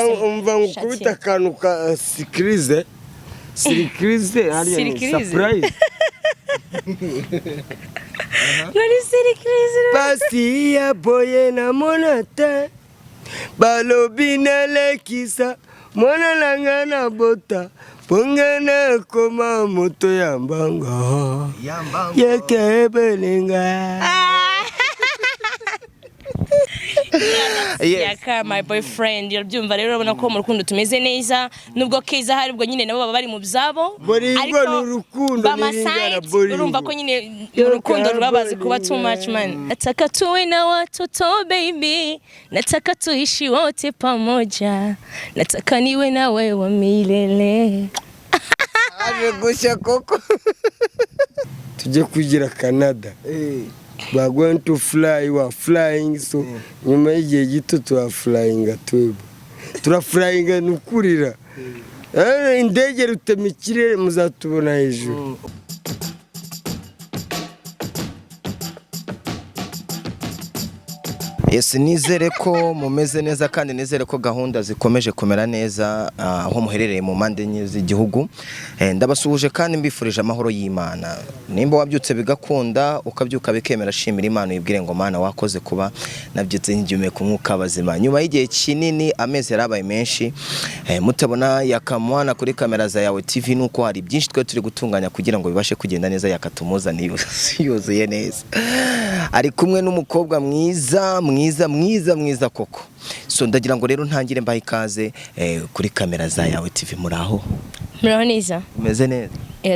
umva ngukubita akantu ka sikirize hariya ni surprise Nari surprise pasi ya boye na monata balobina lekisa mwana langa na bota pongana koma moto ya mbanga yekebelenga Yaka my boyfriend yabyumva rero urabona ko mu rukundo tumeze neza nubwo keza hari ubwo nyine nabo baba bari mu byabo ariko urukundo n'ingara urumva ko nyine urukundo rubabaze kuba too much man. Nataka tuwe na watoto baby, nataka tuishi wote pamoja, nataka niwe na wewe milele. Gusha koko tujye kugira Canada. We are going to fly, we are flying, so nyuma y'igihe gito tuwa flying twebwe turaflying nukurira indege rutemikire muzatubona hejuru. Yes, nizere ko mumeze neza kandi nizere ko gahunda zikomeje kumera neza aho muherereye mu mande enye z'igihugu. Ndabasuhuje kandi mbifurije amahoro y'Imana. Nimba wabyutse bigakunda ukabyuka bikemera shimira Imana yibwire ngo Mana wakoze kuba nabyutse ngiye ku mwuka bazima. Nyuma y'igihe kinini amezi yarabaye menshi mutabona YAKA Mwana kuri kamera za yawe TV nuko hari byinshi twe turi gutunganya kugira ngo bibashe kugenda neza yakatumuzaniye yuzuye neza. Ari kumwe n'umukobwa mwiza koko. So ndagira ngo rero ntangire mbaye ikaze kuri kamera za yawe TV muraho. Muraho neza. Umeze neza?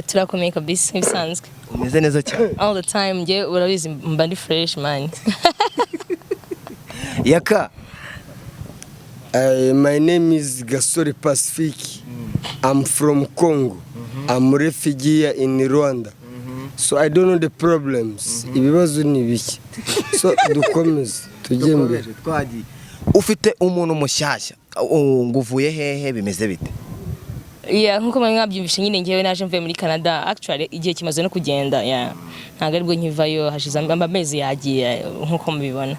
Turakomeye kabisa bisanzwe. Umeze neza cyane. All the time nge urabizi mba ndi fresh man. Yaka. My name is Gasore Pacific. I'm from Congo. I'm a refugee in Rwanda. So I don't know the problems. Ibibazo ni biki. So dukomeze tujye mbere. Ufite umuntu mushyashya nguvuye hehe bimeze bite? Nkuko mwabyumvishe nyine ngewe naje mvuye muri Canada. Actually igihe kimaze no kugenda ntago aribwo nkivayo hashize amezi yagiye nkuko mubibona.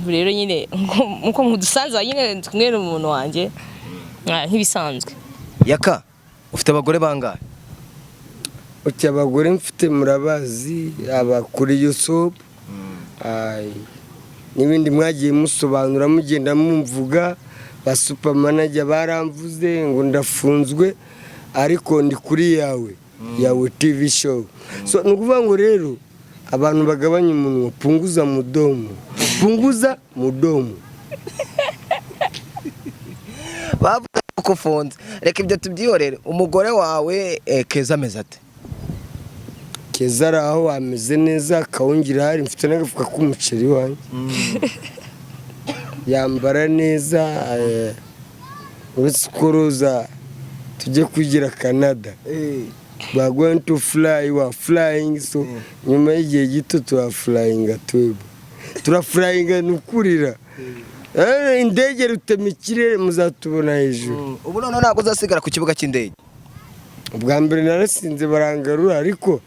Rero nyine nkuko mudusanze nyine kumwe n'umuntu wanjye nkibisanzwe. Yaka ufite abagore bangahe? Uti abagore mfite murabazi abakuri Yusuf n'ibindi mwagiye musobanura mugenda mumvuga ba super manager baramvuze ngo ndafunzwe ariko ndi kuri yawe TV show. So nukuvuga ngo rero abantu bagabanya umunwa punguza mudomo bavuga ko fonze reka ibyo tubyihorere. Umugore wawe keza ameze ate? Keza araho ameze neza kawungira hari mfite n'agafuka k'umuceri wanjye yambara neza uretse koroza tujye kugira Canada. We are going to fly, we are flying, so nyuma y'igihe gito tuwa flying twebwe turaflying nukurira indege rutemikire muzatubona hejuru. Ubu none ntabwo uzasigara ku kibuga cy'indege? Ubwa mbere narasinze barangarura ariko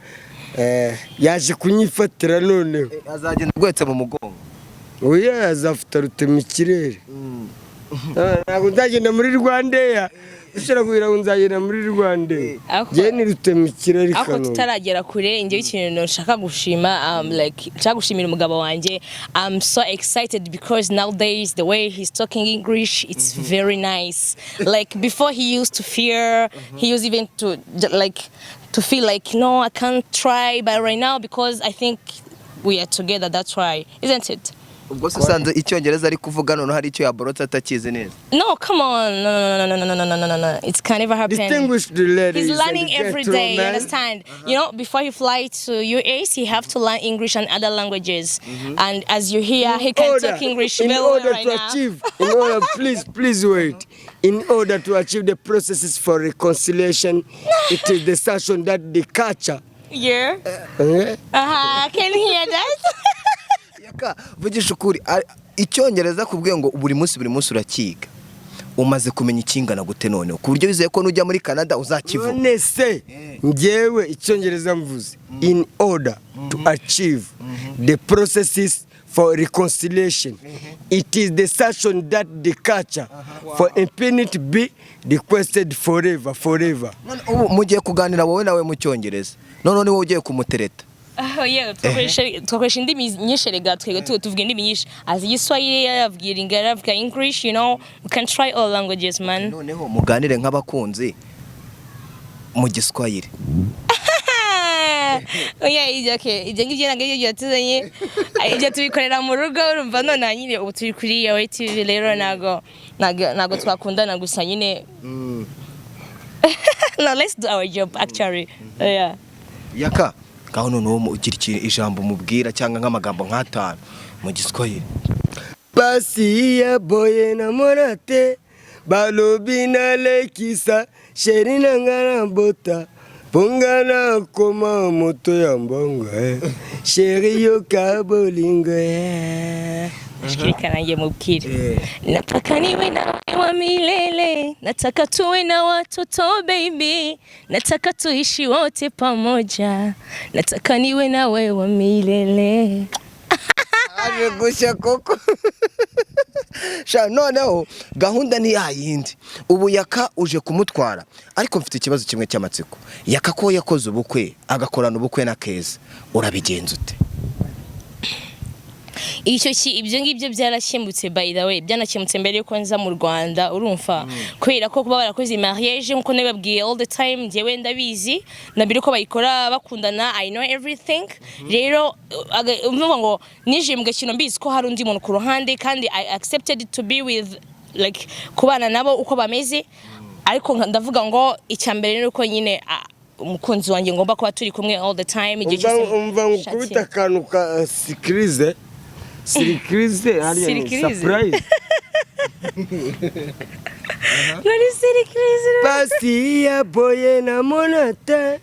yaje kunyifatira noneho azagenda gwetse mu mugongo. Oya azafata rutemikirere. Ntabwo nzagenda muri Rwanda ushobora kugira ngo nzagenda muri Rwanda je ni rutemikirere kano. Ako tutaragera kure ngiye ikintu nshaka gushima nshaka gushimira umugabo wanjye. I'm so excited because nowadays the way he's talking English it's very nice. Like before he used to fear, he used even to feel like no I can't try, but right now because I think we are together that's why, isn't it? Ubwo sanze icyongereza ari kuvuga none hari icyo yaborotse atakize neza. No, come on. No. It can never happen. Distinguished ladies. He's learning every day, you understand? You know, before he fly to US, he have to learn English and other languages. And as you hear, he can talk English very well right now. Please wait. In order to achieve the processes for reconciliation, it is the session that the culture. Yeah. Can you hear that? Yaka vugisha ukuri icyongereza kubwiye ngo buri munsi urakiga umaze kumenya ikingana gute none ku buryo bizeye ko nujya muri Canada uzakivuga. None se ngewe icyongereza mvuze in order to achieve the processes for reconciliation. It is the session that the culture for infinity be requested forever. Mugiye kuganira wowe nawe mu cyongereza. None niwe ugiye kumutereta. Yeah, twakoresha indimi nyinshi rega twego tuvuga indimi nyinshi. Azi Igiswahili, avuga Lingala, avuga English, you know. We can try all languages, man. Noneho muganire nk'abakunzi mu Giswahili. Oya, okay. Ibyo ngibyo nageye yatuzanye. Ibyo tubikorera mu rugo urumva none nyine ubu turi kuri ya TV rero nago twakundana gusa nyine. No, let's do our job actually. Yeah. Yaka, gaho noneho ugira ijambo mubwira cyangwa nk'amagambo nk'atanu mu Giswahili. Basi ya boye na morate balobi na lekisa sherina ngana bota pongana koma moto ya mbongo sheri yo kabolingo Shirika nange mubwire. Nataka niwe nawe wa milele, nataka tuwe na watoto baby, nataka tuishi wote pamoja, nataka niwe nawe wa milele. Aje gusha koko. Sha noneho gahunda ni yayindi. Ubu Yaka uje kumutwara ariko mfite ikibazo kimwe cy'amatsiko. Yaka ko yakoze ubukwe agakorana ubukwe na Keza. Urabigenza ute? Ibyo ngibyo byarashemutse by the way, byanakemutse mbere yuko nza mu Rwanda urumva kubera ko kuba barakoze mariage nkuko nababwiye all the time njyewe ndabizi nabiri ko bayikora bakundana, I know everything. Rero umva ngo nije mu gakino mbizi ko hari undi muntu ku ruhande kandi I accepted to be with like kubana nabo uko bameze, ariko ndavuga ngo icyambere ni uko nyine umukunzi wanjye ngomba kuba turi kumwe all the time. Umva ngukubita akantu ka sikirize hariya surprise. Nari surprise. Basi ya boye na monata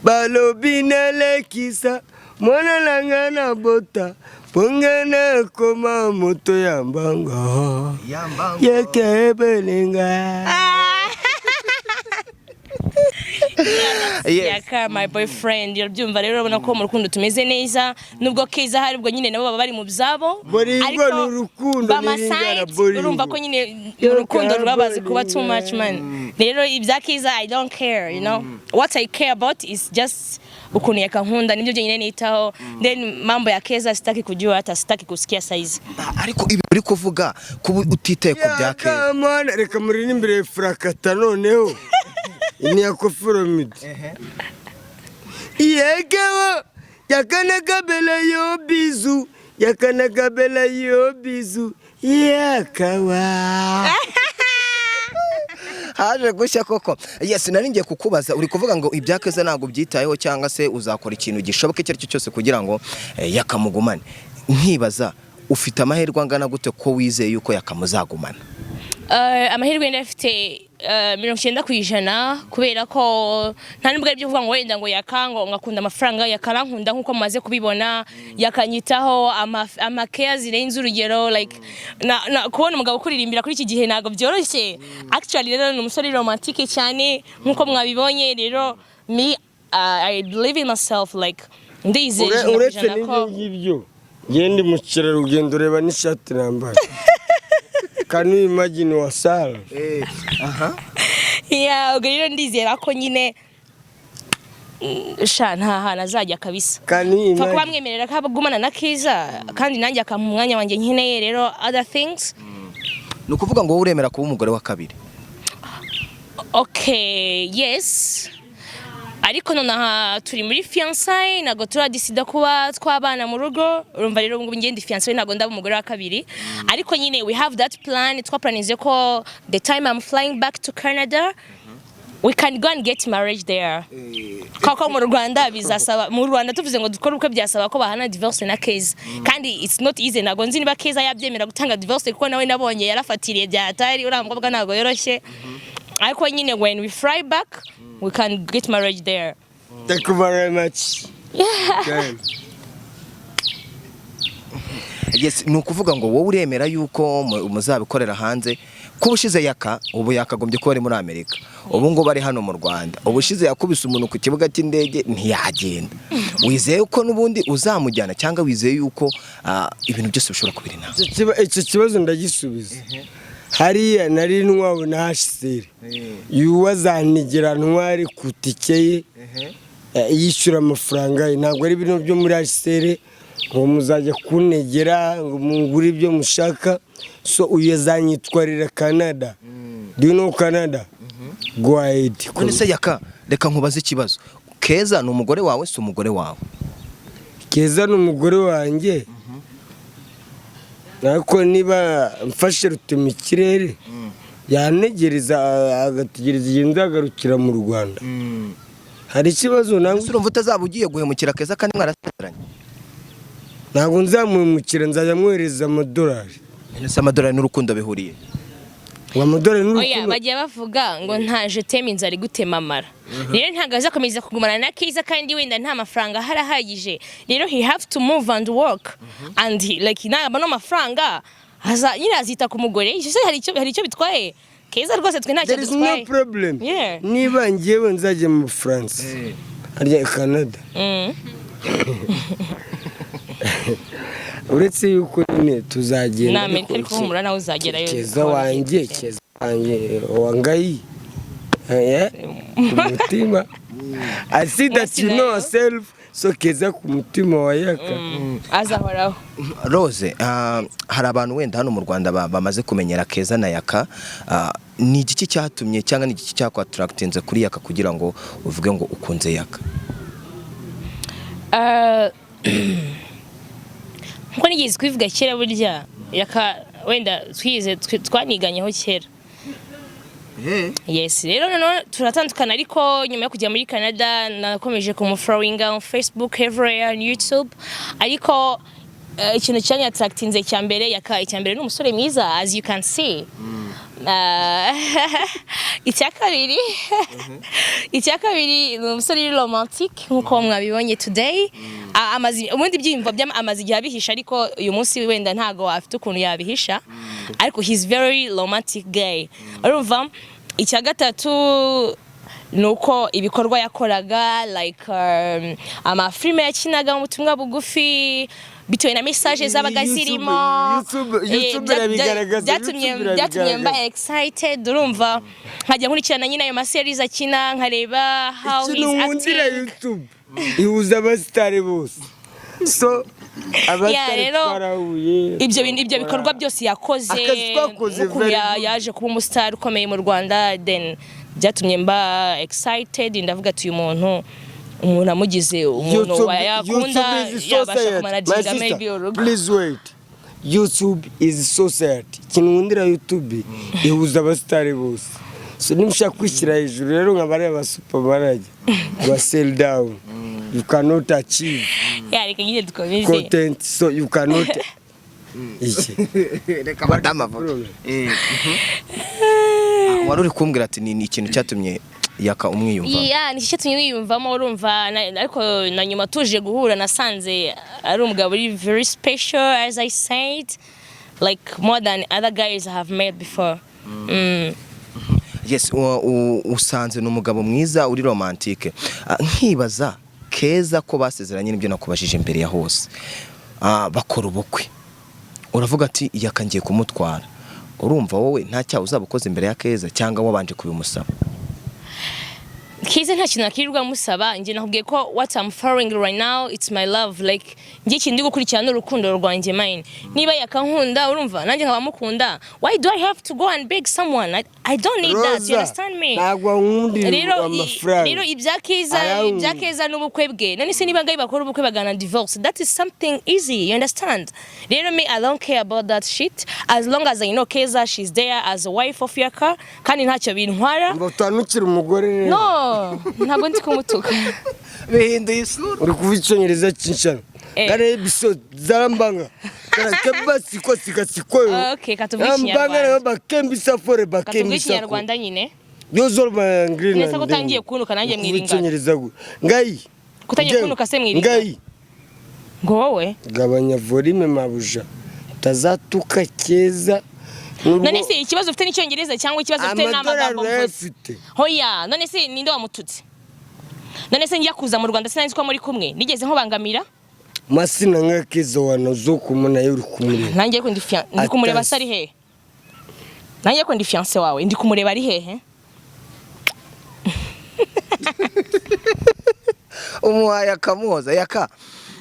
balobi na lekisa mwana langana bota pongana koma moto ya mbanga ya kebelinga. Yaka my boyfriend urabyumva rero urabona ko mu rukundo tumeze neza nubwo Keza hari ubwo nyine nabo baba bari mu byabo ariko n'urukundo n'ingana boringo urumva ko nyine urukundo rubabaze kuba too much man. Rero ibya Keza I don't care, you know. What I care about is just ukuntu yakankunda nibyo nyine nitaho, then mambo ya Keza sitaki kujua hata sitaki kusikia size. Ariko ibi uri kuvuga kuba utitaye ku bya Keza. Mwana reka muri imbere frakata noneho ni akofuromid yegewo yakana kabela yo bizu yakawa haje gushya koko. Yes, nari ngiye kukubaza uri kuvuga ngo ibya Keza ntago byitayeho cyangwa se uzakora ikintu gishoboka icyo cyose kugira ngo yakamugumane. Nkibaza ufite amahirwe angana gute ko wizeye yuko yakamuzagumana? Amahirwe ndafite 90% kubera ko nta nubwo ibyo uvuga ngo wenda ngo yakango ngakunda amafaranga yakarankunda nkuko mumaze kubibona, yakanyitaho amakeya zirenze urugero like na kubona umugabo kuririmbira kuri iki gihe ntago byoroshye. Actually rero ni umusore romantique cyane nkuko mwabibonye. Rero me I believe in myself like ndizeye uretse n'ibyo ngende mu kirarugendo reba n'ishati nambaye. Can you imagine wasala? Yeah, ubwo rero ndizera ko nyine nta nazajya kabisa. Fa kuba mwemerera ko abagumana na Keza kandi nanjye akampa umwanya wanjye nkeneye rero other things. Ni ukuvuga ngo uremera kuba umugore wa kabiri? Okay, yes. Ariko nonaha turi muri fiançailles nago turadisida kuba twabana mu rugo urumva rero ngo ngende fiançailles nago ndaba umugore wa kabiri. Ariko nyine we have that plan, twaplanize ko the time I'm flying back to Canada we can go and get marriage there. Koko mu Rwanda bizasaba mu Rwanda tuvuze ngo dukora ubukwe byasaba ko bahana divorce na Keza kandi it's not easy. Nago nzi niba Keza yabyemera gutanga divorce kuko nawe nabonye yarafatiriye byatari uramukobwa nago yoroshye. Ariko nyine when we fly back we can get married there. Thank you very much. Yeah. Yes, ni ukuvuga ngo wowe uremera yuko muzabikorera hanze kubushize yaka ubu yakagombye kuba ari muri Amerika ubu ngo bari hano mu Rwanda ubushize yakubise umuntu ku kibuga cy'indege ntiyagenda wizeye ko nubundi uzamujyana cyangwa wizeye yuko ibintu byose bishobora kubirina icyo kibazo ndagisubiza hariya nari ntwawe na hashiseri yuwazanigera ntwari ku tike ye yishyura amafaranga ye ntabwo ari ibintu byo muri hashiseri ngo muzajya kunegera ngo mungure ibyo mushaka so uyu yazanyitwarira Canada do you know Canada go ahead kone se yaka reka nkubaze ikibazo Keza ni umugore wawe si umugore wawe Keza ni umugore wanjye nako niba mfashe rutema ikirere yanegereza agategereza igihe nzagarukira mu Rwanda hari ikibazo nangwe urumva utazaba ugiye guhemukira Keza kandi mwarasezeranye ntabwo nzamuhemukira nzajya mwohereza amadolari ese amadolari n'urukundo bihuriye amadolari n'urukundo oya bagiye bavuga ngo nta je teme inzara igutema amara rero ntabwo azakomeza kugumana na Keza kandi wenda nta mafaranga harahagije rero he have to move and work and like naba no mafaranga nyine azita ku mugore hari icyo bitwaye Keza rwose twe ntacyo dutwaye there is no problem niba ngewe nzajya mu France arya Canada uretse yuko nyine tuzagenda na Amerika ariko humura nawe uzagerayo Keza wanjye wangayi umutima I see that you know yourself so Keza ku mutima wa Yaka azahoraho Rose hari abantu wenda hano mu Rwanda bamaze kumenyera Keza na Yaka ni igiki cyatumye cyangwa ni igiki cyakwatractinze kuri Yaka kugira ngo uvuge ngo ukunze Yaka nko nigeze kwivuga kera burya Yaka wenda twaniganyeho kera yes rero none turatandukana ariko nyuma yo kujya muri Canada nakomeje kumuflowinga on Facebook everywhere on YouTube ariko ikintu cyanya attractinze cyambere Yaka icyambere ni umusore mwiza as you can see icyakabiri ni umusore romantic nkuko mwabibonye today ubundi byimva amazi igihe abihisha ariko uyu munsi wenda ntago afite ukuntu yabihisha ariko he's very romantic guy urumva icya gatatu nuko ibikorwa yakoraga like amafilme yakinaga mu butumwa bugufi bitewe na message zabaga zirimo byatumye mba excited urumva nkajya nkurikirana nyine ayo maseries akina nkareba how he's acting YouTube ihuza abasitari bose so abasitari twarahuye ibyo bikorwa byose yakoze yaje kuba umustar ukomeye mu Rwanda then byatumye mba excited ndavuga ati uyu muntu amugize umuntu wayakunda yabasha kumanaginga maybe urugo please wait YouTube is society kinundira YouTube ihuza abasitari bose so nimshaka kwishyira hejuru rero nk'abareba supermarket wa sell down you cannot achieve reka nyine dukomeze content so you cannot reka madama wari uri kumbwira ati ni ikintu cyatumye Yaka umwiyumva ni cyatumye mwiyumvamo urumva ariko na nyuma tuje guhura nasanze ari umugabo uri very special as I said like more than other guys I have met before yes usanze n'umugabo mwiza uri romantique nkibaza Keza ko basezeranye nibyo nakubashije imbere ya hose bakora ubukwe uravuga ati Yaka ngiye kumutwara urumva wowe nta cyaha uzabukoze imbere ya Keza cyangwa wabanje kubimusaba Keza nta kintu nakirirwa musaba nje nakubwiye ko what I'm following right now it's my love like nje kindi gukurikirana urukundo rwanjye mine niba yakankunda urumva nanjye nkabamukunda why do I have to go and beg someone I don't need that you understand me rero ibyakeza n'ubukwe bwe none se niba ngaye bakora ubukwe bagana divorce that is something easy you understand rero me I don't care about that shit as long as I know Keza she's there as a wife of Yaka kandi ntacyo bintwara ngo tanukira umugore no ntabwo ndi kumutuka bihinduye isura uri kuva icyongereza cyinshana kare episode zarambanga karakeba siko okay katubwishya mbanga bakembisa fore bakembisa Rwanda nyine yozol ba green nese ko tangiye kunuka nanjye mwiringana icyongereza ngayi kutangiye kunuka se mwiringana ngayi ngo wowe gabanya volume mabuja tazatuka Keza none se ikibazo ufite n'icyongereza cyangwa ikibazo ufite n'amagambo mvuze hoya none se ninde wamututse none se njya kuza mu Rwanda sinanzi ko muri kumwe nigeze nkubangamira masina nkakizo wanozo kumuna yuri kumureba nanjye ko ndi kumureba sari he nanjye ko ndi fiancé wawe ndi kumureba ari hehe umuhaya kamuhoza yaka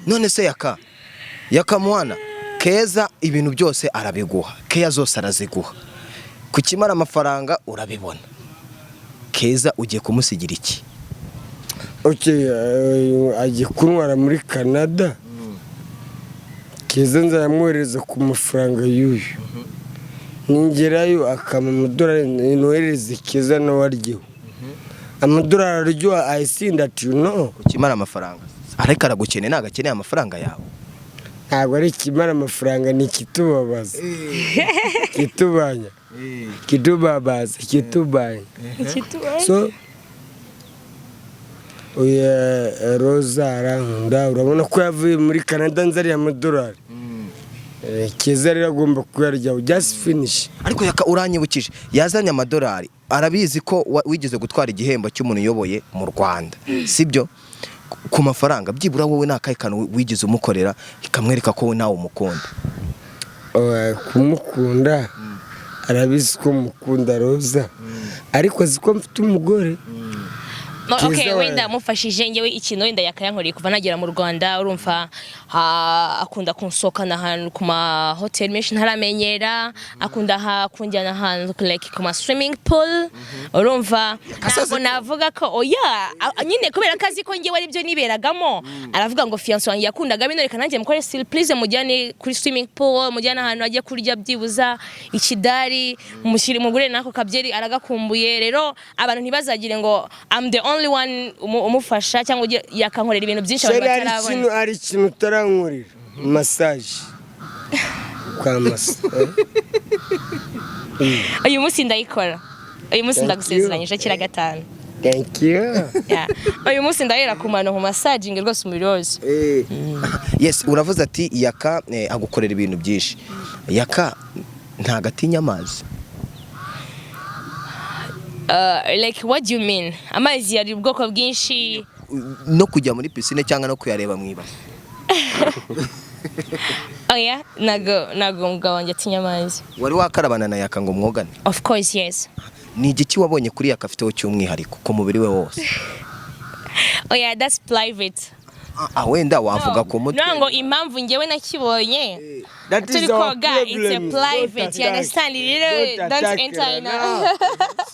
none se yaka mwana keza ibintu byose arabiguha keya zose araziguha kukimara amafaranga urabibona keza ugiye kumusigira iki agiye kunwara muri Canada keza nzamwohereza ku mafaranga y'uyu ningerayo akama amadolari nohereze keza nawe aryeho amadolari aryoha I see that you know kukimara amafaranga ariko aragukeneye nagakeneye amafaranga yawe ntabwo ari kimara amafaranga ni kitubabaza kitubanya kitubabaza kitubanya so oya Rosa arankunda urabona ko yavuye muri Canada nzari amadolari keza rero agomba kuyarya just finish ariko yaka uranyibukije yazanye amadolari arabizi ko wigeze gutwara igihembo cy'umuntu uyoboye mu Rwanda sibyo ku mafaranga byibura wowe nakayikano wigeze umukorera ikamwereka ko nawe umukunda kumukunda arabizi ko mukunda Rosa ariko ziko mfite umugore Okay, wenda mufashije ngewe ikintu wenda yakayankoreye kuva nagera mu Rwanda urumva akunda kunsohokana ahantu ku ma hotel menshi ntaramenyera akunda kunjyana ahantu like ku ma swimming pool urumva ntabwo navuga ko oya nyine kubera kazi ko ngewe aribyo niberagamo aravuga ngo fiancé wanjye yakundaga bino reka nanjye mukore surprise mujyane kuri swimming pool mujyana ahantu ajye kurya byibuza ikidari mushyire umugure nako kabyeri aragakumbuye rero abantu ntibazagire ngo I'm the only one umufasha cyangwa yakankorera ibintu byinshi abantu batarabona ari ikintu utarankorera massage kwa massage uyu munsi ndayikora uyu munsi ndagusezeranyije kira gatanu thank you uyu munsi ndahera ku mano mu massaging rwose umubiri wose yes uravuze ati yaka agukorera ibintu byinshi yaka ntagatinya amazi like what do you mean amazi yari ubwoko bwinshi no kujya muri piscine cyangwa no kuyareba mwiba oya nago mugabo wanjye atinya amazi wari wakarabana na yaka ngo mwogane of course yes ni igiki wabonye kuri yaka afiteho cy'umwihariko ku mubiri we wose oya that's private wenda wavuga ku mutwe nango impamvu ngewe nakibonye that is our problem it's a private you understand don't enter now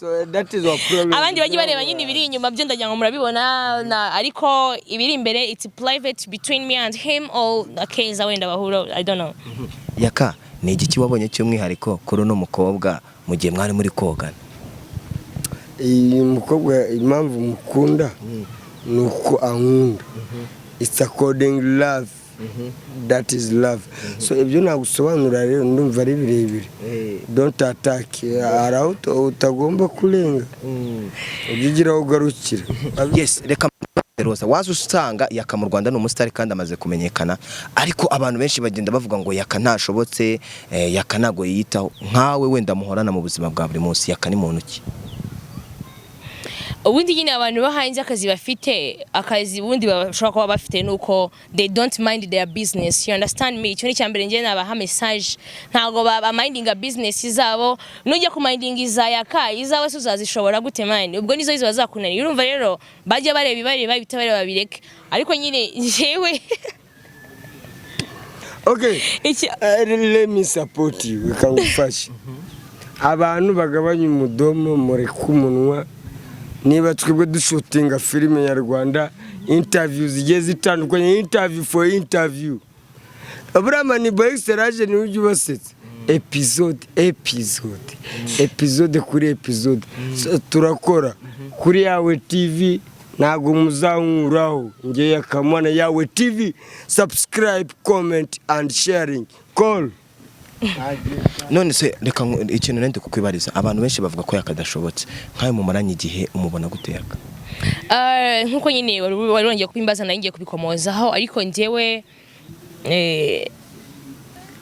so that is our problem abandi bagiye bareba nyine ibiri inyuma byo ndagira ngo murabibona ariko ibiri imbere it's private between me and him or akeza wenda bahuro I don't know yaka ni igiki wabonye cy'umwihariko kuri no mukobwa mu gihe mwari muri kogana iyi mukobwa impamvu mukunda nuko ankunda it's according love that is love so ibyo nagusobanura rero ndumva ari birebire don't attack arauto utagomba kurenga ugigira ugarukira yes reka Rosa wazo usanga yaka mu Rwanda no umusitari kandi amaze kumenyekana ariko abantu benshi bagenda bavuga ngo yaka ntashobotse yaka nago yitaho nkawe wenda muhorana mu buzima bwa buri munsi yaka ni muntu ki ubundi nyine abantu bahanze akazi bafite akazi ubundi bashobora kuba bafite nuko they don't mind their business you understand me icyo ni cyambere ngiye nabaha message ntago baba mindinga business zabo nujya ku minding izayaka izawe uzazishobora gute man ubwo nizo izo bazakunani urumva rero bajya bareba bitabare babireke ariko nyine jewe okay let me support you ukangufasha abantu bagabanya umudomo muri kumunwa niba twebwe dushutinga filime nyarwanda interviews zigiye zitandukanye interview for interview Abraham ni boy extraje ni ujye basetsa episode kuri episode turakora kuri yawe TV ntago muzankuraho ngiye YAKA Mwana yawe TV subscribe comment and sharing call none se reka ikintu nende kukwibariza abantu benshi bavuga ko yakadashobotse nkaye mu maranye igihe umubona guteka nkuko nyine warongeye kubimbaza nangiye kubikomozaho ariko njewe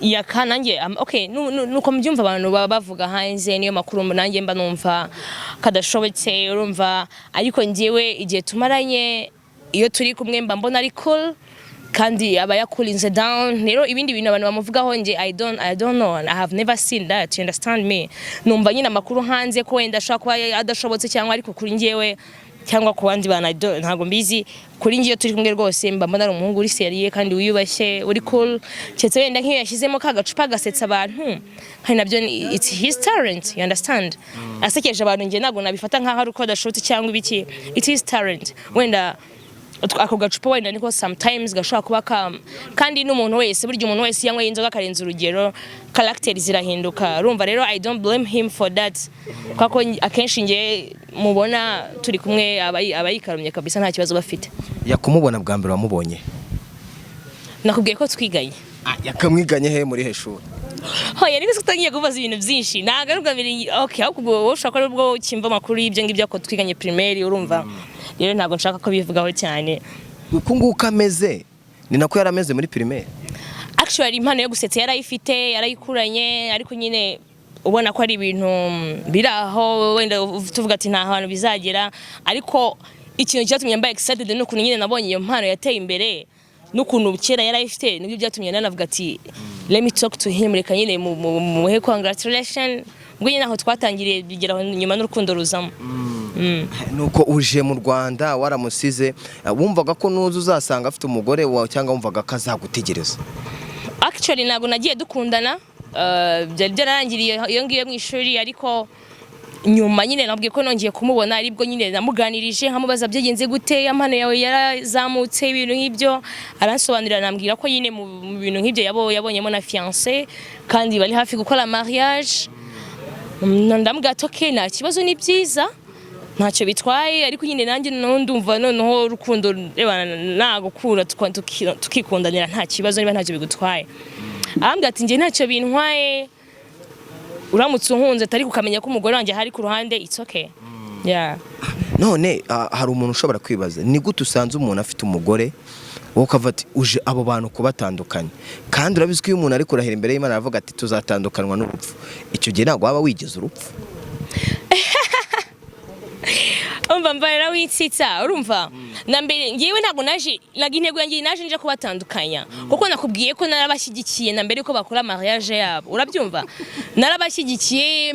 yaka nanjye okay nuko mbyumva abantu baba bavuga hanze niyo makuru nanjye mba numva kadashobotse urumva ariko njyewe igihe tumaranye iyo turi kumwe mba mbona ari cool kandi aba yakulinze down rero ibindi bintu abantu bamuvugaho nje I don't know I have never seen that you understand me numva nyine amakuru hanze ko wenda ashaka kuba adashobotse cyangwa ariko kuri njyewe cyangwa ku bandi bana ntago mbizi kuri ngiye turi kumwe rwose mba mbona ari umuhungu uri seriye kandi wiyubashye uri cool cyetse wenda nk'iyo yashyizemo ka gacupa gasetsa abantu kandi nabyo it's his talent you understand asekeje abantu ngiye ntago nabifata nkaho ari uko adashobotse cyangwa ibiki it is talent wenda ako gacupa wenda niko sometimes gashobora kuba kandi n'umuntu wese burya umuntu wese yanyweye inzoga karenza urugero character zirahinduka urumva rero I don't blame him for that kwako akenshi ngiye mubona turi kumwe abayikarumye kabisa nta kibazo bafite yakumubona bwa mbere wamubonye nakubwiye ko twiganye yakamwiganye he muri heshuri hoya niko tutangiye kubaza ibintu byinshi nagaruka biri okay ahubwo ushaka ubwo kimva makuru y'ibyo ngibyo ko twiganye primaire urumva rero ntago nshaka ko bivugaho cyane uko nguko ameze ni nako yarameze muri primaire actually impano yo gusetsa yarayifite yarayikuranye ariko nyine ubona ko ari ibintu biraho wenda tuvuga ati nta hantu bizagera ariko ikintu cyatumye mba excited n'ukuntu nyine nabonye iyo mpano yateye imbere n'ukuntu kera yarayifite nibyo byatumye nanavuga ati let me talk to him reka nyine muhe congratulations ubwo nyine aho twatangiriye bigera nyuma n'urukundo ruzamo nuko uje mu Rwanda waramusize wumvaga ko nuzo uzasanga afite umugore wawe cyangwa wumvaga kazagutegereza actually nago nagiye dukundana byari byararangiriye iyo ngiye mu ishuri ariko nyuma nyine nabwiye ko nongeye kumubona aribwo nyine namuganirije nkamubaza byagenze gute amano yawe yarazamutse ibintu nk'ibyo aransobanurira nambwira ko nyine mu bintu nk'ibyo yabonyemo na fiancé kandi bari hafi gukora mariage ndambwira okay nta kibazo ni byiza ntacyo bitwaye ariko nyine nanjye ndumva noneho rukundo nagukura tukikundanira nta kibazo niba ntacyo bigutwaye arambwira ati njye ntacyo bintwaye uramutse unkunze atari kukamenya ko umugore wanjye hari ku ruhande it's okay yeah none hari umuntu ushobora kwibaza ni gute usanze umuntu afite umugore wowe ukava ati uje abo bantu kubatandukanye kandi urabizi ko iyo umuntu ari kurahira imbere y'Imana aravuga ati tuzatandukanwa n'urupfu icyo gihe ntabwo waba wigize urupfu umva mbara witsitsa urumva nambere ngiyewe ntago naje intego yanjye naje nje kubatandukanya kuko nakubwiye ko narabashyigikiye nambere ko bakora mariage yabo urabyumva narabashyigikiye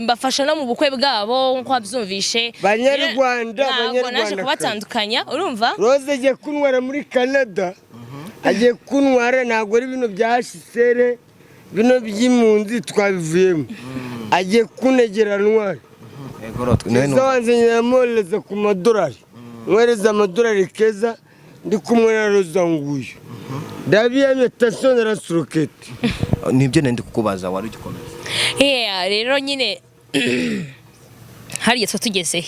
mbafasha no mu bukwe bwabo nko wabyumvishe Banyarwanda naje kubatandukanya urumva Rose agiye kunwara muri Canada agiye kunwara ntago ari bino byashisere bino by'impunzi twabivuyemo agiye kunegeranwa Zawanze nyamoleza ku madolari mwereza amadolari keza ndi kumwe na Roza nguyu Dabiya metation na suroketi nibyo nende kukubaza wari ugikomeza rero nyine hari yatso tugeze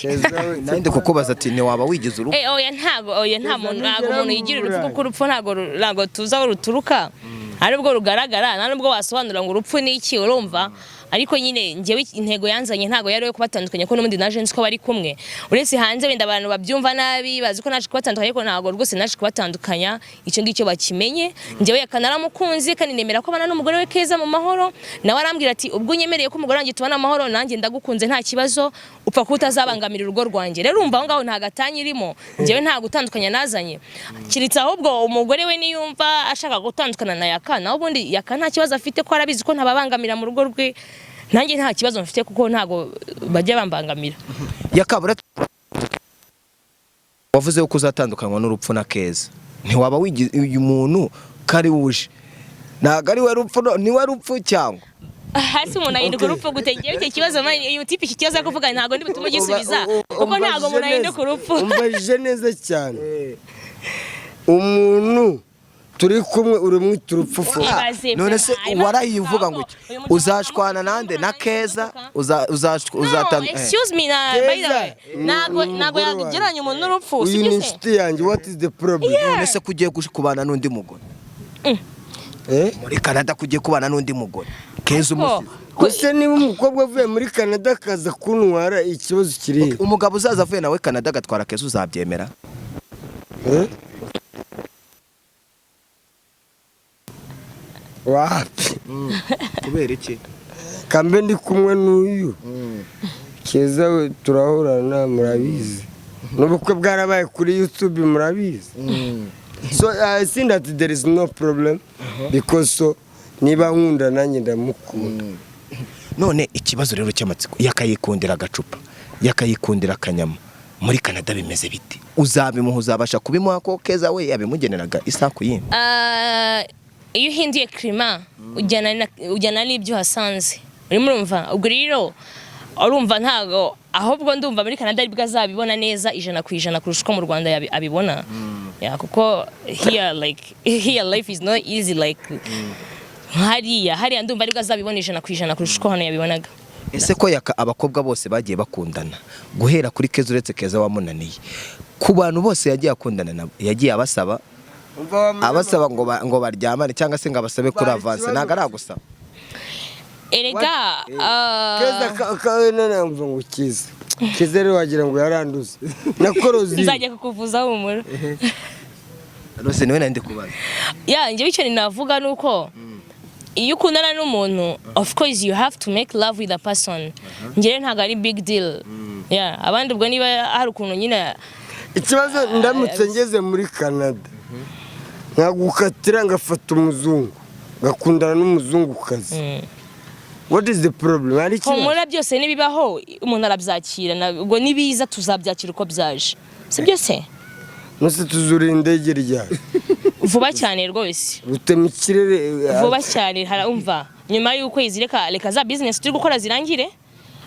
nande kukubaza ati ni waba wigize urupfu nta muntu yigira urupfu kuko urupfu ntago tuza uruturuka ari bwo rugaragara nta nubwo wasobanura ngo urupfu ni iki urumva ariko nyine ngewe intego yanzanye ntago yari yo kubatandukanya ko n'ubundi naje nzi ko bari kumwe uretse hanze wenda abantu babyumva nabi bazi ko naje kubatandukanya ariko ntago rwose naje kubatandukanya icyo ngicyo bakimenye ngewe yakanara mukunzi kandi nemera ko abana n'umugore we keza mu mahoro nawe arambwira ati ubwo unyemereye ko umugore wanjye tubana amahoro nanjye ndagukunze nta kibazo upfa ko utazabangamira urugo rwanjye rero urumva aho ngaho nta gatanya irimo ngewe nta gutandukanya nazanye kiritse ahubwo umugore we niyumva ashaka gutandukana na Yaka naho ubundi Yaka nta kibazo afite ko arabizi ko ntababangamira mu rugo rwe nanjye nta kibazo mfite kuko ntago bajya bambangamira Yakabura wavuze ko uzatandukanywa n'urupfu na keza ntiwaba uyu muntu kari wuje ntago ari we rupfu ni we rupfu cyangwa hasi umuntu ahinduka urupfu gutegera icyo kibazo iyo tipi iki kibazo kuvuga ntago ndi butuma gisubiza kuko ntago umuntu ahinduka urupfu umbaje neza cyane umuntu turi kumwe uri mwita urupfu none se warayivuga ngo uzashwana nande na keza excuse me by the way nago yageranya umuntu n'urupfu sibyo se inshuti yanjye what is the problem none se kugiye kubana n'undi mugore muri Canada kugiye kubana n'undi mugore keza umusi gusa niba umukobwa avuye muri Canada akaza kuntwara ikibazo kiri umugabo uzaza avuye nawe Canada agatwara keza uzabyemera wapi kubera iki kambe ndi kumwe n'uyu Keza we turahorana murabizi n'ubukwe bwarabaye kuri YouTube murabizi so I think that there is no problem because so niba nkunda nanjye ndamukunda none ikibazo rero cy'amatsiko yakayikundira agacupa yakayikundira akanyama muri Canada bimeze biti uzabimuha uzabasha kubimuha ko Keza we yabimugeneraga isaku yindi iyo uhinduye klima ujyana n'ibyo hasanze urimo urumva ubwo rero urumva ntago ahubwo ndumva muri Canada aribwo azabibona neza 100% kurusha uko mu Rwanda abibona kuko here life is not easy like hariya ndumva aribwo azabibona 100% kurusha uko hano yabibonaga. Ese ko yaka abakobwa bose bagiye bakundana guhera kuri Keza uretse Keza wamunaniye ku bantu bose yagiye akundana nabo yagiye abasaba ngo baryamane cyangwa se ngo abasabe kuri avance ntago aragusaba erega Keza kawe namva ngo Keza rero wagira ngo yaranduze nakorozi nzajya kukuvuza humura Rose niwe nandi kubaza njye bice ninavuga nuko iyo ukundana n'umuntu of course you have to make love with a person njye ntago ari big deal abandi ubwo niba hari ukuntu nyine ikibazo ndamutse ngeze muri Canada nkagukatira ngafata umuzungu ngakundana n'umuzungukazi what is the problem ari kibazo humura byose nibibaho umuntu arabyakira ubwo nibiza tuzabyakira uko byaje si byose nose tuzura indege ryaje vuba cyane rwose rutema ikirere vuba cyane harumva nyuma y'uko reka za business turi gukora zirangire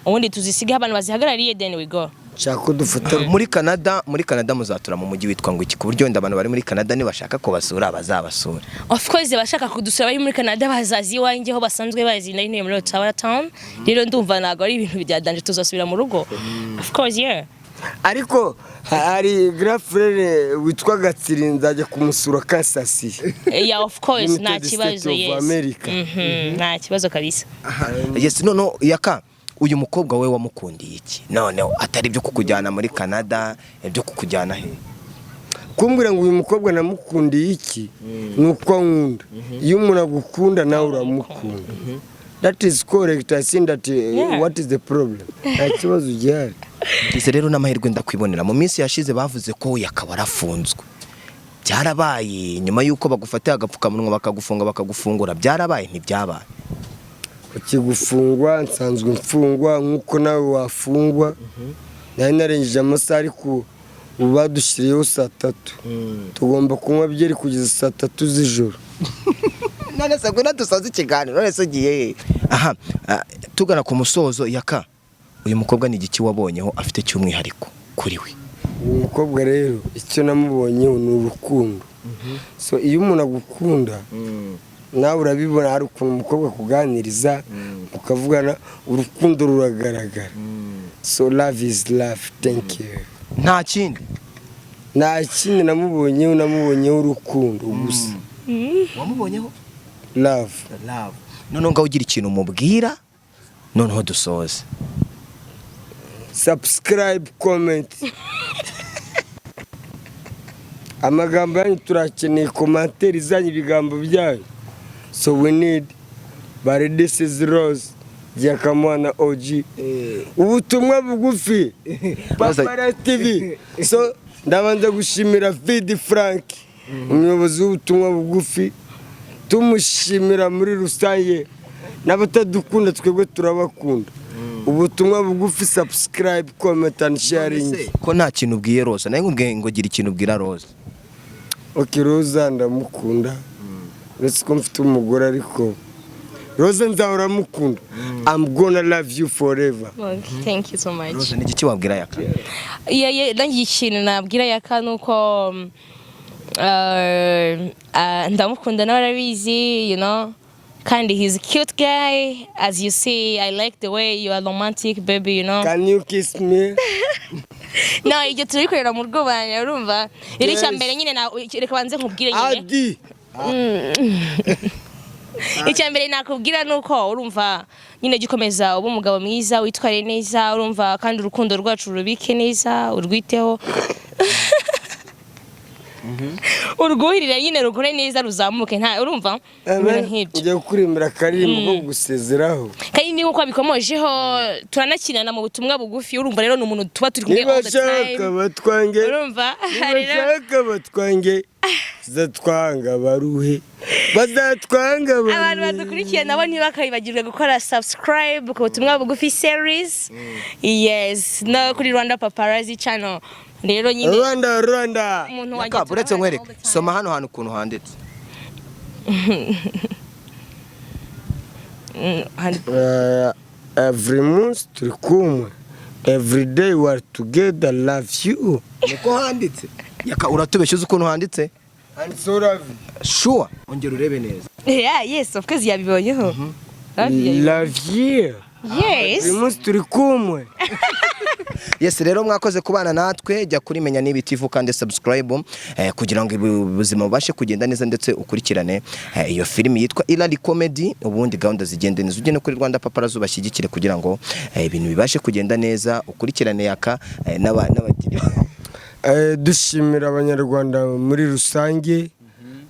ubundi tuzisiga abantu bazihagarariye then we go Chako dufata muri Canada muzatura mu mujyi witwa ngo iki ku buryo abantu bari muri Canada ni bashaka ko basura bazabasura of course bashaka kudusura bari muri Canada bazazi iwanjye ho basanzwe bazi nari muri Ottawa town rero ndumva nago ari ibintu byadanje tuzasubira mu rugo of course ariko hari grafrere witwa Gatsiri nzajya kumusura Kansas of course nta kibazo nta kibazo kabisa yes no yaka uyu mukobwa we wamukundiye iki none atari byo kukujyana muri Canada ibyo kukujyana he kumbwira ngo uyu mukobwa namukundiye iki nuko nkunda iyo umuntu agukunda nawe uramukunda that is correct I think that what is the problem nta kibazo gihari ise rero n'amahirwe ndakwibonera mu minsi yashize bavuze ko yakaba arafunzwe byarabaye nyuma yuko bagufatiye agapfukamunwa bakagufunga bakagufungura byarabaye ntibyabaye ukigufungwa nsanzwe mfungwa nkuko nawe wafungwa nari narengeje amasaha ariko badushiriyeho 3:00 tugomba kunywa byeri kugeza 3:00 z'ijoro none se guna dusoza ikiganiro none se giye tugana ku musozo yaka uyu mukobwa ni igiki wabonyeho afite cy'umwihariko kuri we uyu mukobwa rero icyo namubonyeho ni urukundo so iyo umuntu agukunda nawe urabibona hari ukuntu umukobwa kuganiriza ukavugana urukundo ruragaragara so love is love thank you nta kindi namubonyeho urukundo gusa wamubonyeho love none ngaho ugira ikintu umubwira noneho dusoze subscribe comment amagambo yanyu turakeneye commentaire zanyu ibigambo byanyu so we need but this is Rose YAKA Mwana OG ubutumwa bugufi Papara TV so ndabanza gushimira Vidi Frank umuyobozi w'ubutumwa bugufi tumushimira muri rusange n'abatadukunda twebwe turabakunda ubutumwa bugufi subscribe comment and sharing ko nta kintu ubwiye Rose naye nkubwiye ngo gira ikintu ubwira Rose okay Rose ndamukunda uretse ko mfite umugore ariko Rose nzahora mukunda I'm gonna love you forever thank you so much Rose ni iki wabwira Yaka nanjye ikintu nabwira Yaka nuko ndamukunda n'abarabizi you know kandi he's a cute guy as you see I like the way you are romantic baby you know can you kiss me no ijye turikorera mu rugo banya urumva iri cyambere nyine reka banze nkubwire nyine icyambere nakubwira nuko urumva nyine gikomeza ubu umugabo mwiza witware neza urumva kandi urukundo rwacu rubike neza urwiteho urwuhirira nyine rukore neza ruzamuke nta urumva ibintu nk'ibyo njye kurimbira karimbo ko gusezeraho kandi ni nkuko bikomojeho turanakinana mu butumwa bugufi urumva rero ni umuntu tuba turi kumwe all the time batwange urumva bashaka batwange zatwanga baruhe bazatwanga abantu badukurikiye nabo ntibakayibagirwe gukora subscribe ku butumwa bugufi series yes no kuri Rwanda Paparazzi channel rero nyine Rwanda umuntu wajya uretse nkwereke soma hano hantu ukuntu handitse every month turi kumwe every day we are together love you niko handitse yaka uratubeshyuza ukuntu handitse and so love sure ongera urebe neza yes of course yabibonyeho love you yes every month turi kumwe yes rero mwakoze kubana natwe jya kuri menya n'ibitivu kandi subscribe kugira ngo ubuzima bubashe kugenda neza ndetse ukurikirane iyo filimi yitwa Irari Comedy ubundi gahunda zigende neza ugene kuri Rwanda Paparazzi bashyigikire kugira ngo ibintu bibashe kugenda neza ukurikirane yaka n'abagira dushimira abanyarwanda muri rusange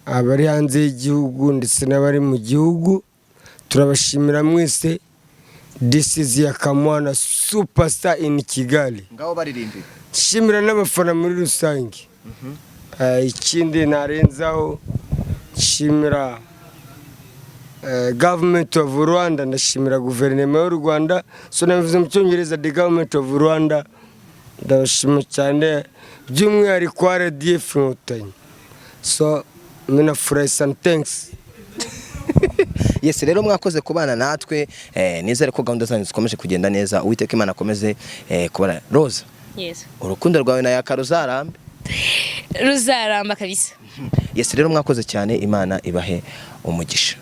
abari hanze y'igihugu ndetse n'abari mu gihugu turabashimira mwese. This is YAKA Mwana superstar in Kigali. Ngaho baririmbira. Shimira n'abafana muri rusange. Ikindi narenzaho shimira government of Rwanda ndashimira guverinoma y'u Rwanda so navuze mu cyongereza the government of Rwanda ndabashima cyane by'umwihariko RDF Inkotanyi so mina furahi and thanks. Yes rero mwakoze kubana natwe nizere ko gahunda zanyu zikomeje kugenda neza Uwiteka Imana akomeze kubara Rose. Yes. Urukundo rwawe na Yaka ruzaramba kabisa. Yes rero mwakoze cyane Imana ibahe umugisha.